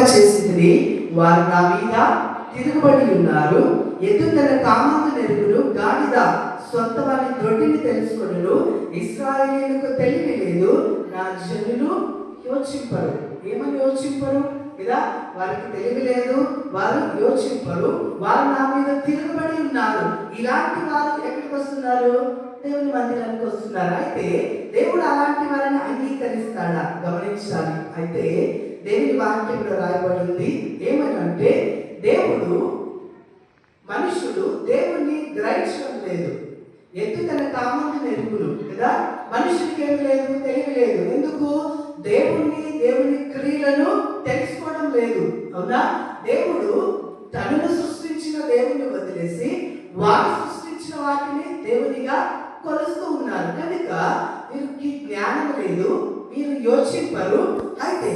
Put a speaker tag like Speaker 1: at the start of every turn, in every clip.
Speaker 1: చేసింది, వారు నా మీద తిరుగుబడి ఉన్నారు. ఎద్దు తన కామందు నెరుగును, గాడిద సొంత వారి దొడ్డిని తెలుసుకొనును. ఇశ్రాయేలుకు తెలివి లేదు, నా జనులు యోచింపరు. ఏమని యోచింపరు కదా? వారికి తెలివి లేదు, వారు యోచింపరు, వారు నా మీద తిరుగుబడి ఉన్నారు. ఇలాంటి వారు ఎక్కడికి వస్తున్నారు? దేవుని మందిరానికి వస్తున్నారు. అయితే దేవుడు అలాంటి వారిని అంగీకరిస్తాడా? గమనించాలి. అయితే దేవుని వాక్యంలో రాయబడింది ఏమనంటే, దేవుడు మనుషుడు దేవుణ్ణి గ్రహించడం లేదు. ఎత్తు తన కామందు నెరుగును కదా. మనుషుడికి ఏమి లేదు, తెలివి లేదు. ఎందుకు? దేవుని క్రియలను తెలుసుకోవడం లేదు. అవునా? దేవుడు తనను సృష్టించిన దేవుని వదిలేసి వారు సృష్టించిన వాటిని దేవునిగా కొలుస్తూ ఉన్నారు. కనుక వీరికి జ్ఞానం లేదు, వీరు యోచింపరు. అయితే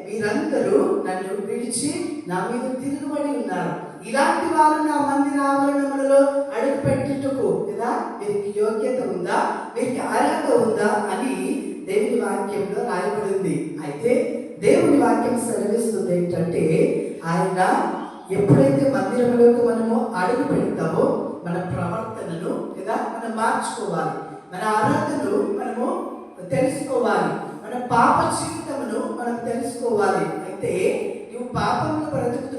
Speaker 1: వీరందరూ నన్ను విడిచి నా మీద తిరుగుబడి ఉన్నారు. ఇలాంటి వారు నా మందిర ఆవరణములలో అడుగు పెట్టుటకు కదా వీరికి యోగ్యత ఉందా, వీరికి అర్హత ఉందా అని దేవుని వాక్యంలో రాయబడింది. అయితే దేవుని వాక్యం సెలవిస్తుంది ఏంటంటే, ఆయన ఎప్పుడైతే మందిరంలోకి మనము అడుగు పెడతామో మన ప్రవర్తనను కదా మనం మార్చుకోవాలి, మన అర్హతను మనము తెలుసుకోవాలి, మన పాప జీవితమును మనం తెలుసుకోవాలి. అయితే నువ్వు పాపంలో బ్రతుకు